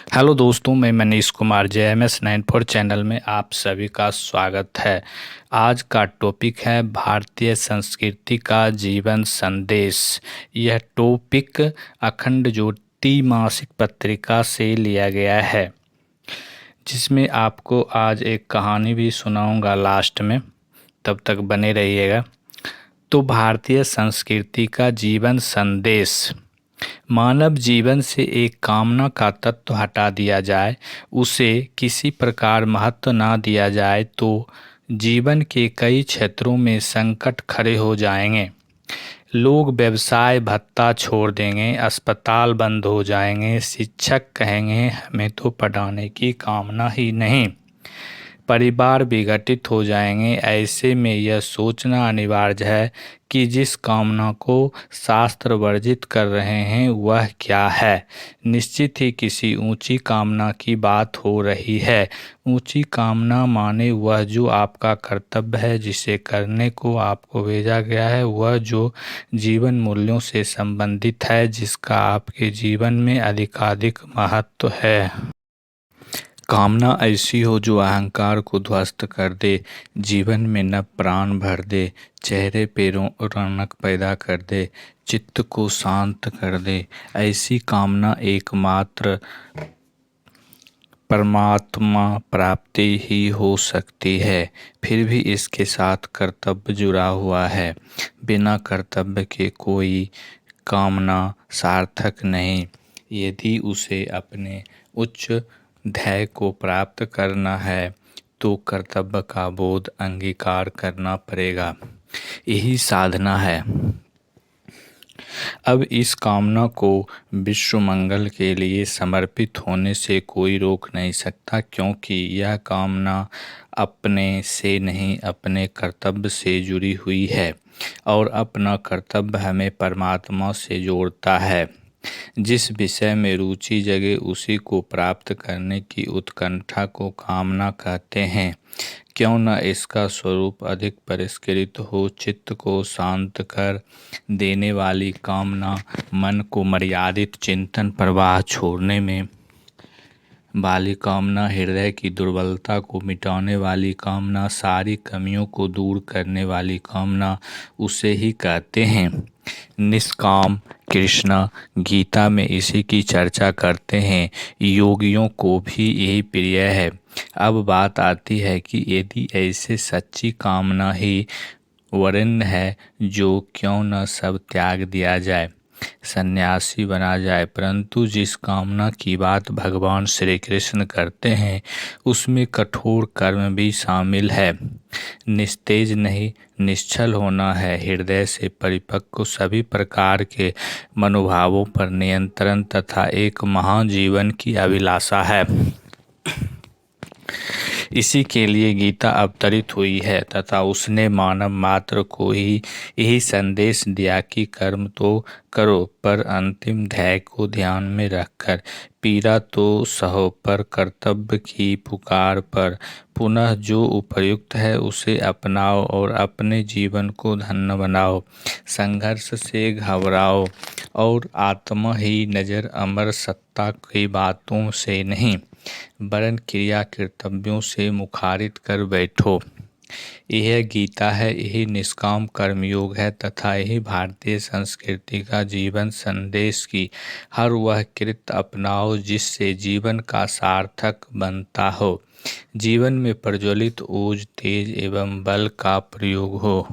Hello दोस्तों, मैं Manish Kumar JMS 94 channel में आप सभी का स्वागत है। आज का टॉपिक है भारतीय संस्कृति का जीवन संदेश। यह टॉपिक अखंड ज्योति मासिक पत्रिका से लिया गया है, जिसमें आपको आज एक कहानी भी सुनाऊंगा लास्ट में। तब तक बने रहिएगा। तो भारतीय संस्कृति का जीवन संदेश। मानव जीवन से एक कामना का तत्व हटा दिया जाए, उसे किसी प्रकार महत्व ना दिया जाए तो जीवन के कई क्षेत्रों में संकट खड़े हो जाएंगे। लोग व्यवसाय भत्ता छोड़ देंगे, अस्पताल बंद हो जाएंगे, शिक्षक कहेंगे हमें तो पढ़ाने की कामना ही नहीं, परिवार विघटित हो जाएंगे। ऐसे में यह सोचना अनिवार्य है कि जिस कामना को शास्त्र वर्जित कर रहे हैं वह क्या है। निश्चित ही किसी ऊंची कामना की बात हो रही है। ऊंची कामना माने वह जो आपका कर्तव्य है, जिसे करने को आपको भेजा गया है, वह जो जीवन मूल्यों से संबंधित है, जिसका आपके जीवन में अधिकाधिक महत्व है। कामना ऐसी हो जो अहंकार को ध्वस्त कर दे, जीवन में नव प्राण भर दे, चेहरे पे रौनक पैदा कर दे, चित्त को शांत कर दे। ऐसी कामना एकमात्र परमात्मा प्राप्ति ही हो सकती है। फिर भी इसके साथ कर्तव्य जुड़ा हुआ है। बिना कर्तव्य के कोई कामना सार्थक नहीं। यदि उसे अपने उच्च ध्येय को प्राप्त करना है तो कर्तव्य का बोध अंगीकार करना पड़ेगा। यही साधना है। अब इस कामना को विश्व मंगल के लिए समर्पित होने से कोई रोक नहीं सकता, क्योंकि यह कामना अपने से नहीं, अपने कर्तव्य से जुड़ी हुई है और अपना कर्तव्य हमें परमात्मा से जोड़ता है। जिस विषय में रुचि जगे उसी को प्राप्त करने की उत्कंठा को कामना कहते हैं। क्यों न इसका स्वरूप अधिक परिष्कृत हो। चित्त को शांत कर देने वाली कामना, मन को मर्यादित चिंतन प्रवाह छोड़ने में वाली कामना, हृदय की दुर्बलता को मिटाने वाली कामना, सारी कमियों को दूर करने वाली कामना, उसे ही कहते हैं निष्काम। कृष्ण गीता में इसी की चर्चा करते हैं। योगियों को भी यही प्रिय है। अब बात आती है कि यदि ऐसे सच्ची कामना ही वरन है जो क्यों न सब त्याग दिया जाए, सन्यासी बना जाए। परंतु जिस कामना की बात भगवान श्री कृष्ण करते हैं उसमें कठोर कर्म भी शामिल है। निस्तेज नहीं, निश्चल होना है। हृदय से परिपक्व, सभी प्रकार के मनोभावों पर नियंत्रण तथा एक महान जीवन की अभिलाषा है। इसी के लिए गीता अवतरित हुई है तथा उसने मानव मात्र को ही यही संदेश दिया कि कर्म तो करो, पर अंतिम ध्येय को ध्यान में रखकर। पीड़ा तो सहो, पर कर्तव्य की पुकार पर पुनः जो उपयुक्त है उसे अपनाओ और अपने जीवन को धन्य बनाओ। संघर्ष से घबराओ और आत्मा ही नजर अमर सत्ता की बातों से नहीं, वरन क्रिया कर्तव्यों से मुखारित कर बैठो। यह गीता है, यही निष्काम कर्मयोग है तथा यही भारतीय संस्कृति का जीवन संदेश की हर वह कृत अपनाओ जिससे जीवन का सार्थक बनता हो, जीवन में प्रज्वलित ओज, तेज एवं बल का प्रयोग हो।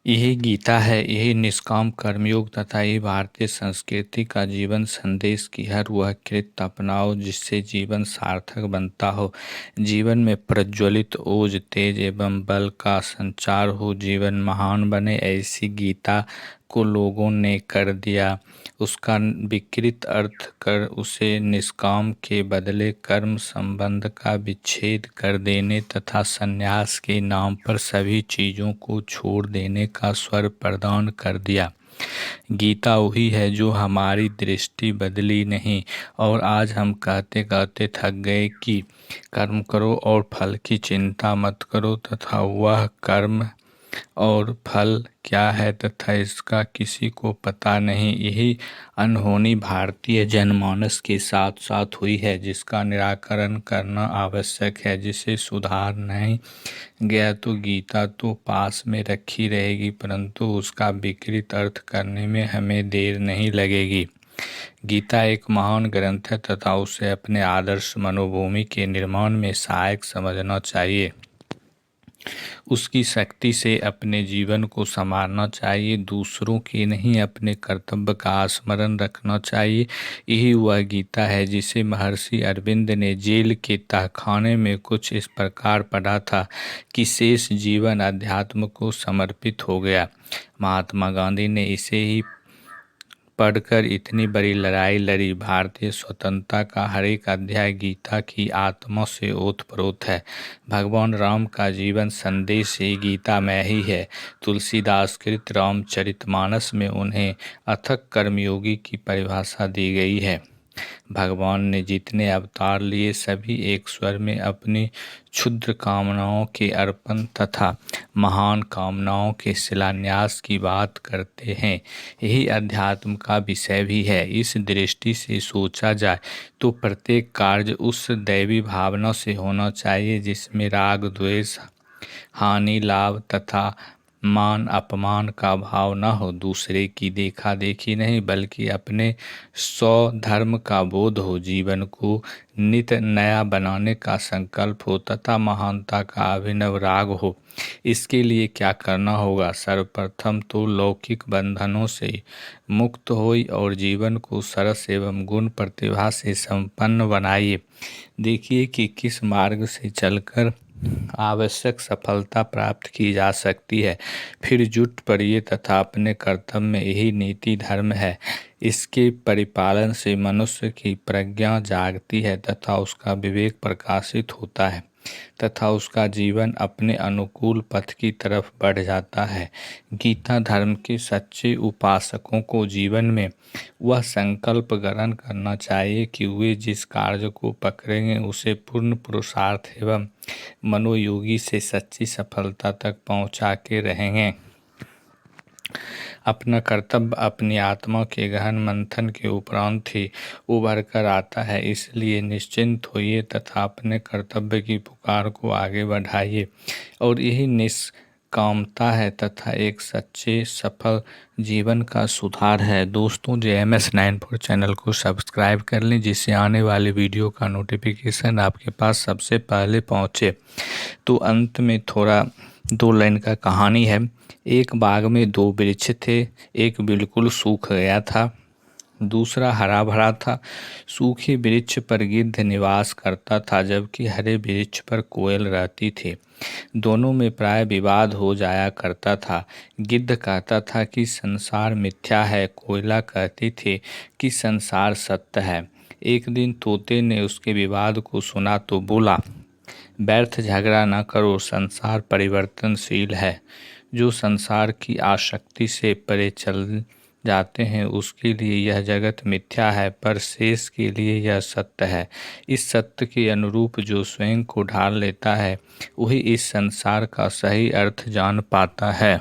यही गीता है, यही निष्काम कर्मयोग तथा यही भारतीय संस्कृति का जीवन संदेश की हर वह कृत अपनाओ जिससे जीवन सार्थक बनता हो, जीवन में प्रज्वलित ओज, तेज एवं बल का संचार हो, जीवन महान बने। ऐसी गीता को लोगों ने कर दिया उसका विकृत अर्थ कर उसे निष्काम के बदले कर्म संबंध का विच्छेद कर देने तथा संन्यास के नाम पर सभी चीज़ों को छोड़ देने का स्वर प्रदान कर दिया। गीता वही है जो हमारी दृष्टि बदली नहीं और आज हम कहते कहते थक गए कि कर्म करो और फल की चिंता मत करो तथा वह कर्म और फल क्या है तथा इसका किसी को पता नहीं। यही अनहोनी भारतीय जनमानस के साथ साथ हुई है, जिसका निराकरण करना आवश्यक है। जिसे सुधार नहीं गया तो गीता तो पास में रखी रहेगी, परंतु उसका विकृत अर्थ करने में हमें देर नहीं लगेगी। गीता एक महान ग्रंथ है तथा उसे अपने आदर्श मनोभूमि के निर्माण में सहायक समझना चाहिए। उसकी शक्ति से अपने जीवन को संवारना चाहिए, दूसरों के नहीं अपने कर्तव्य का स्मरण रखना चाहिए। यही वह गीता है जिसे महर्षि अरविंद ने जेल के तहखाने में कुछ इस प्रकार पढ़ा था कि शेष जीवन अध्यात्म को समर्पित हो गया। महात्मा गांधी ने इसे ही पढ़कर इतनी बड़ी लड़ाई लड़ी। भारतीय स्वतंत्रता का हर एक अध्याय गीता की आत्मा से ओतप्रोत है। भगवान राम का जीवन संदेश ही गीता में ही है। तुलसीदास कृत रामचरितमानस में उन्हें अथक कर्मयोगी की परिभाषा दी गई है। भगवान ने जितने अवतार लिए सभी एक स्वर में अपनी क्षुद्र कामनाओं के अर्पण तथा महान कामनाओं के शिलान्यास की बात करते हैं। यही अध्यात्म का विषय भी है। इस दृष्टि से सोचा जाए तो प्रत्येक कार्य उस दैवी भावना से होना चाहिए जिसमें राग द्वेष हानि लाभ तथा मान अपमान का भाव न हो, दूसरे की देखा देखी नहीं बल्कि अपने स्वधर्म का बोध हो, जीवन को नित नया बनाने का संकल्प हो तथा महानता का अभिनव राग हो। इसके लिए क्या करना होगा? सर्वप्रथम तो लौकिक बंधनों से मुक्त होइए और जीवन को सरस एवं गुण प्रतिभा से संपन्न बनाइए। देखिए कि किस मार्ग से चलकर आवश्यक सफलता प्राप्त की जा सकती है। फिर जुट पड़िए तथा अपने कर्तव्य में यही नीति धर्म है। इसके परिपालन से मनुष्य की प्रज्ञा जागती है तथा उसका विवेक प्रकाशित होता है तथा उसका जीवन अपने अनुकूल पथ की तरफ बढ़ जाता है। गीता धर्म के सच्चे उपासकों को जीवन में वह संकल्प ग्रहण करना चाहिए कि वे जिस कार्य को पकड़ेंगे उसे पूर्ण पुरुषार्थ एवं मनोयोगी से सच्ची सफलता तक पहुंचा के रहेंगे। अपना कर्तव्य अपनी आत्मा के गहन मंथन के उपरांत ही उभर कर आता है, इसलिए निश्चिंत होइए तथा अपने कर्तव्य की पुकार को आगे बढ़ाइए और यही निष्कामता है तथा एक सच्चे सफल जीवन का सुधार है। दोस्तों, JMS 94 चैनल को सब्सक्राइब कर लें जिससे आने वाले वीडियो का नोटिफिकेशन आपके पास सबसे पहले पहुँचे। तो अंत में थोड़ा 2 लाइन का कहानी है। एक बाग में 2 वृक्ष थे, एक बिल्कुल सूख गया था, दूसरा हरा भरा था। सूखे वृक्ष पर गिद्ध निवास करता था जबकि हरे वृक्ष पर कोयल रहती थी। दोनों में प्राय विवाद हो जाया करता था। गिद्ध कहता था कि संसार मिथ्या है, कोयला कहती थी कि संसार सत्य है। एक दिन तोते ने उसके विवाद को सुना तो बोला, व्यर्थ झगड़ा न करो, संसार परिवर्तनशील है। जो संसार की आसक्ति से परे चल जाते हैं उसके लिए यह जगत मिथ्या है, पर शेष के लिए यह सत्य है। इस सत्य के अनुरूप जो स्वयं को ढाल लेता है वही इस संसार का सही अर्थ जान पाता है।